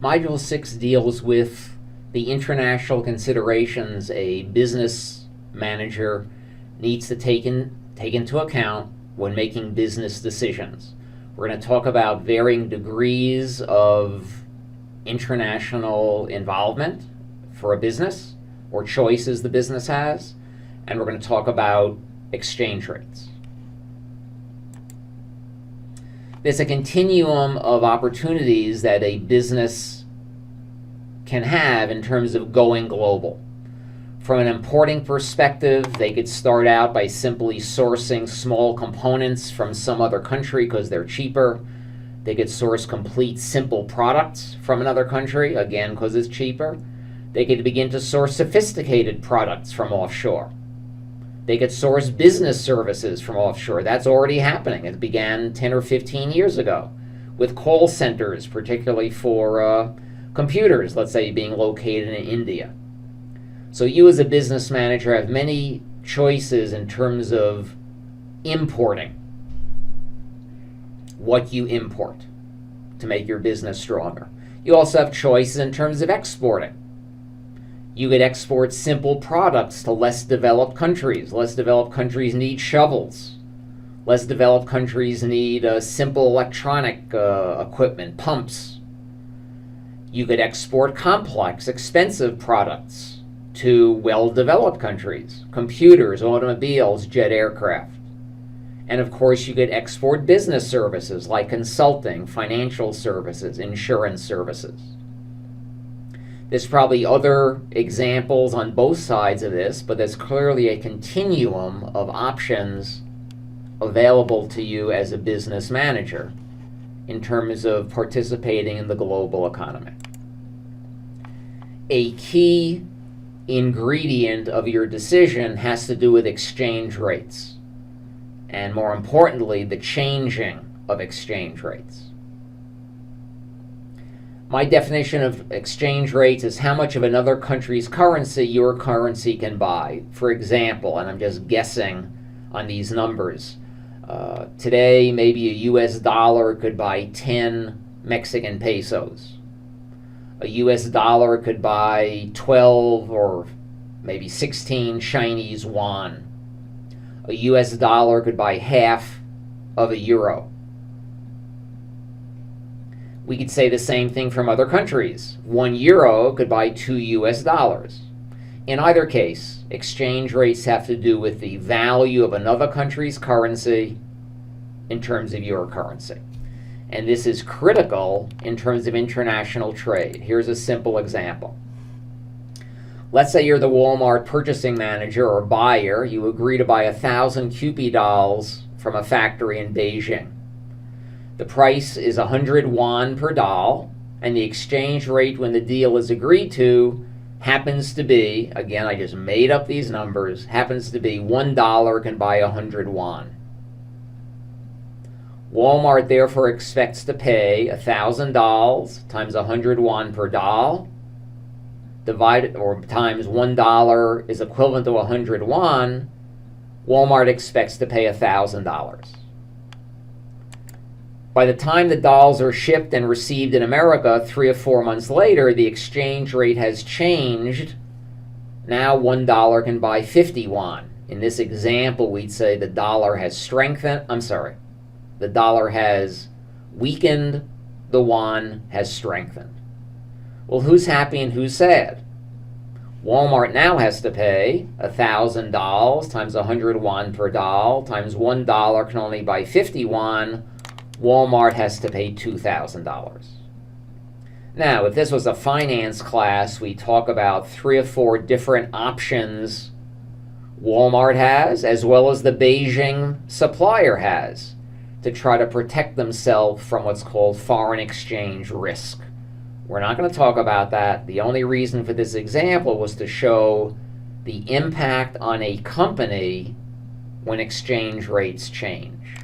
Module 6 deals with the international considerations a business manager needs to take into account when making business decisions. We're going to talk about varying degrees of international involvement for a business or choices the business has, and we're going to talk about exchange rates. There's a continuum of opportunities that a business can have in terms of going global. From an importing perspective, they could start out by simply sourcing small components from some other country because they're cheaper. They could source complete simple products from another country, again because it's cheaper. They could begin to source sophisticated products from offshore. They could source business services from offshore. That's already happening. It began 10 or 15 years ago with call centers, particularly for computers, let's say, being located in India. So you as a business manager have many choices in terms of importing, what you import to make your business stronger. You also have choices in terms of exporting. You could export simple products to less developed countries. Less developed countries need shovels. Less developed countries need simple electronic equipment, pumps. You could export complex, expensive products to well-developed countries, computers, automobiles, jet aircraft. And of course, you could export business services like consulting, financial services, insurance services. There's probably other examples on both sides of this, but there's clearly a continuum of options available to you as a business manager in terms of participating in the global economy. A key ingredient of your decision has to do with exchange rates, and more importantly, the changing of exchange rates. My definition of exchange rates is how much of another country's currency your currency can buy. For example, and I'm just guessing on these numbers, today maybe a US dollar could buy 10 Mexican pesos. A US dollar could buy 12 or maybe 16 Chinese yuan. A US dollar could buy half of a euro. We could say the same thing from other countries. 1 euro could buy 2 US dollars. In either case, exchange rates have to do with the value of another country's currency in terms of your currency. And this is critical in terms of international trade. Here's a simple example. Let's say you're the Walmart purchasing manager or buyer. You agree to buy 1,000 Kewpie dolls from a factory in Beijing. The price is 100 yuan per doll, and the exchange rate when the deal is agreed to happens to be, again, I just made up these numbers, happens to be $1 can buy 100 yuan. Walmart therefore expects to pay 1,000 dolls times 100 yuan per doll, divided or times $1 is equivalent to 100 yuan. Walmart expects to pay $1,000. By the time the dolls are shipped and received in America 3 or 4 months later, the exchange rate has changed. Now $1 can buy 50 yuan. In this example, we'd say the dollar has strengthened. The dollar has weakened, the yuan has strengthened. Well, who's happy and who's sad? Walmart now has to pay 1,000 dolls times 100 yuan per doll times $1 can only buy 50 yuan. Walmart has to pay $2,000. Now, if this was a finance class, we talk about 3 or 4 different options Walmart has, as well as the Beijing supplier has, to try to protect themselves from what's called foreign exchange risk. We're not going to talk about that. The only reason for this example was to show the impact on a company when exchange rates change.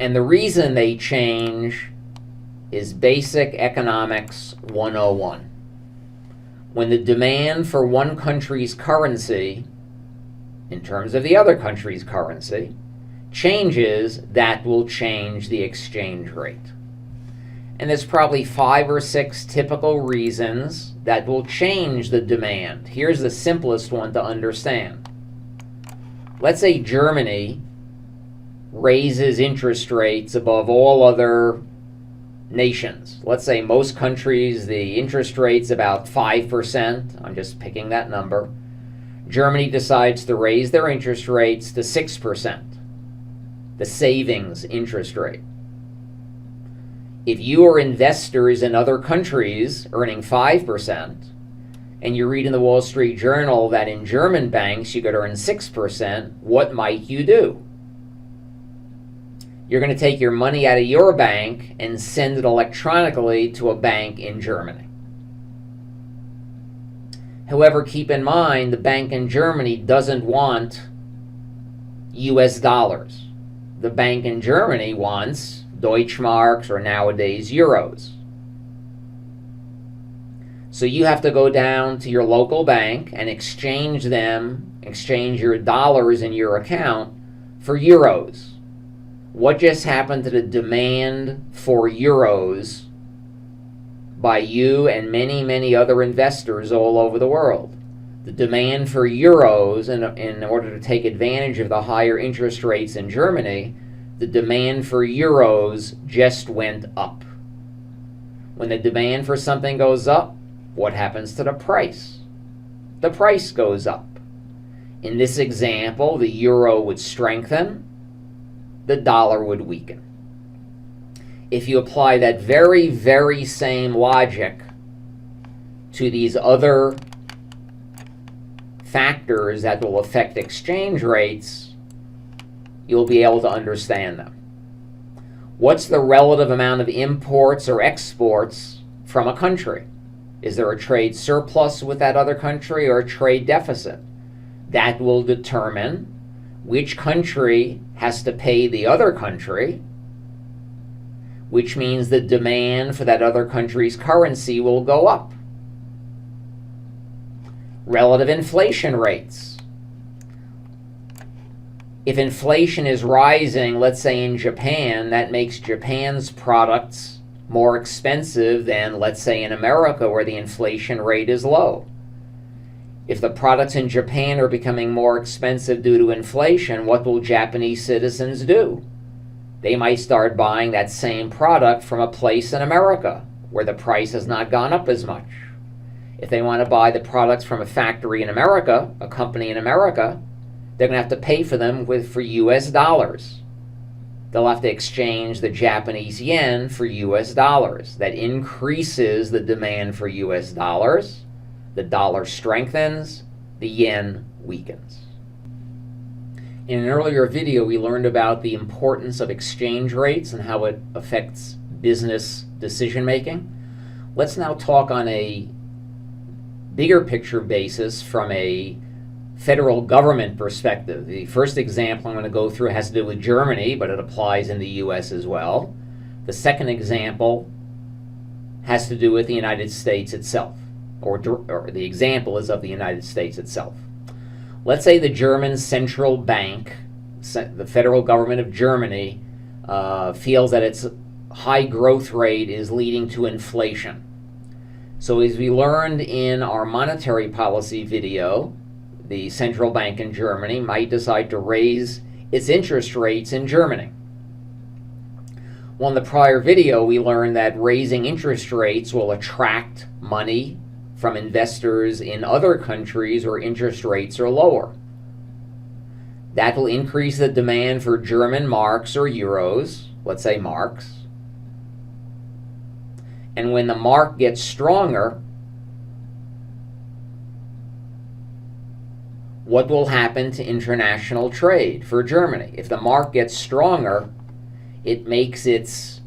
And the reason they change is basic economics 101. When the demand for one country's currency, in terms of the other country's currency, changes, that will change the exchange rate. And there's probably 5 or 6 typical reasons that will change the demand. Here's the simplest one to understand. Let's say Germany raises interest rates above all other nations. Let's say most countries, the interest rate's about 5%. I'm just picking that number. Germany decides to raise their interest rates to 6%, the savings interest rate. If you are investors in other countries earning 5%, and you read in the Wall Street Journal that in German banks you could earn 6%, what might you do? You're going to take your money out of your bank and send it electronically to a bank in Germany. However, keep in mind, the bank in Germany doesn't want US dollars. The bank in Germany wants Deutschmarks, or nowadays euros. So you have to go down to your local bank and exchange your dollars in your account for euros. What just happened to the demand for euros by you and many, many other investors all over the world? The demand for euros, in order to take advantage of the higher interest rates in Germany, the demand for euros just went up. When the demand for something goes up, what happens to the price? The price goes up. In this example, the euro would strengthen, the dollar would weaken. If you apply that very, very same logic to these other factors that will affect exchange rates, you'll be able to understand them. What's the relative amount of imports or exports from a country? Is there a trade surplus with that other country or a trade deficit? That will determine which country has to pay the other country, which means the demand for that other country's currency will go up. Relative inflation rates. If inflation is rising, let's say in Japan, that makes Japan's products more expensive than, let's say, in America, where the inflation rate is low. If the products in Japan are becoming more expensive due to inflation, what will Japanese citizens do? They might start buying that same product from a place in America where the price has not gone up as much. If they want to buy the products from a factory in America, a company in America, they're going to have to pay for them for US dollars. They'll have to exchange the Japanese yen for US dollars. That increases the demand for US dollars. The dollar strengthens, the yen weakens. In an earlier video, we learned about the importance of exchange rates and how it affects business decision making. Let's now talk on a bigger picture basis from a federal government perspective. The first example I'm going to go through has to do with Germany, but it applies in the US as well. The second example has to do with the United States itself, or the example is of the United States itself. Let's say the German central bank, the federal government of Germany, feels that its high growth rate is leading to inflation. So as we learned in our monetary policy video, the central bank in Germany might decide to raise its interest rates in Germany. Well, in the prior video, we learned that raising interest rates will attract money from investors in other countries where interest rates are lower. That will increase the demand for German marks or euros, let's say marks. And when the mark gets stronger, what will happen to international trade for Germany? If the mark gets stronger, it makes its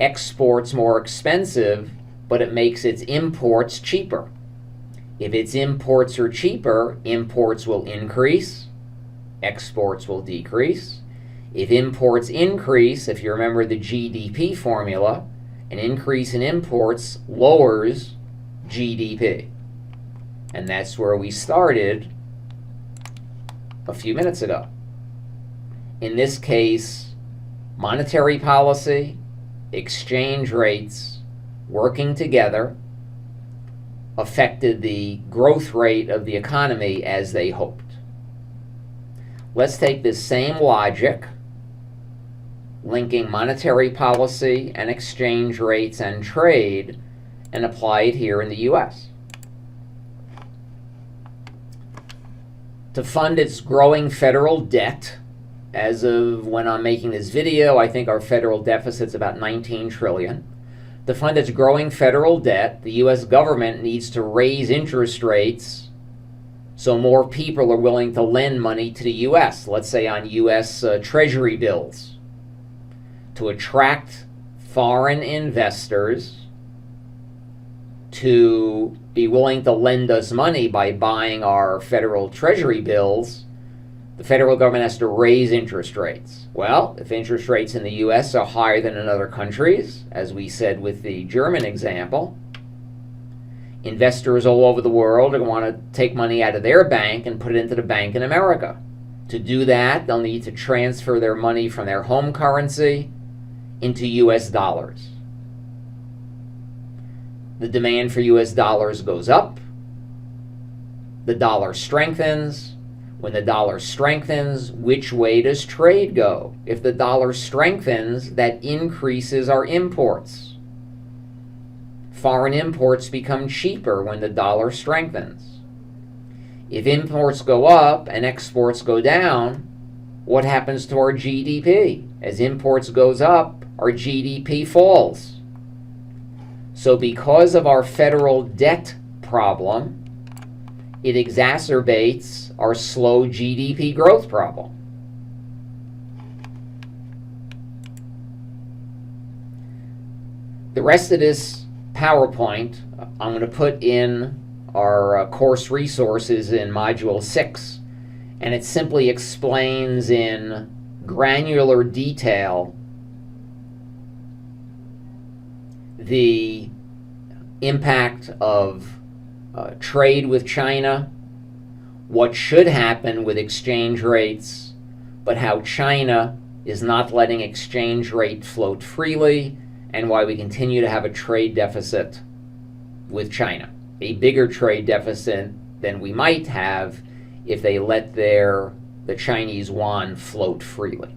exports more expensive, but it makes its imports cheaper. If its imports are cheaper, imports will increase, exports will decrease. If imports increase, if you remember the GDP formula, an increase in imports lowers GDP. And that's where we started a few minutes ago. In this case, monetary policy, exchange rates, working together, affected the growth rate of the economy as they hoped. Let's take this same logic, linking monetary policy and exchange rates and trade, and apply it here in the US. To fund its growing federal debt, as of when I'm making this video, I think our federal deficit's about $19 trillion. To fund its growing federal debt, the US government needs to raise interest rates so more people are willing to lend money to the US, let's say on US Treasury bills, to attract foreign investors to be willing to lend us money by buying our federal Treasury bills. The federal government has to raise interest rates. Well, if interest rates in the US are higher than in other countries, as we said with the German example, investors all over the world are going to want to take money out of their bank and put it into the bank in America. To do that, they'll need to transfer their money from their home currency into US dollars. The demand for US dollars goes up. The dollar strengthens. When the dollar strengthens, which way does trade go? If the dollar strengthens, that increases our imports. Foreign imports become cheaper when the dollar strengthens. If imports go up and exports go down, what happens to our GDP? As imports goes up, our GDP falls. So because of our federal debt problem, it exacerbates our slow GDP growth problem. The rest of this PowerPoint I'm going to put in our course resources in Module 6, and it simply explains in granular detail the impact of trade with China, what should happen with exchange rates, but how China is not letting exchange rate float freely, and why we continue to have a trade deficit with China. A bigger trade deficit than we might have if they let the Chinese yuan float freely.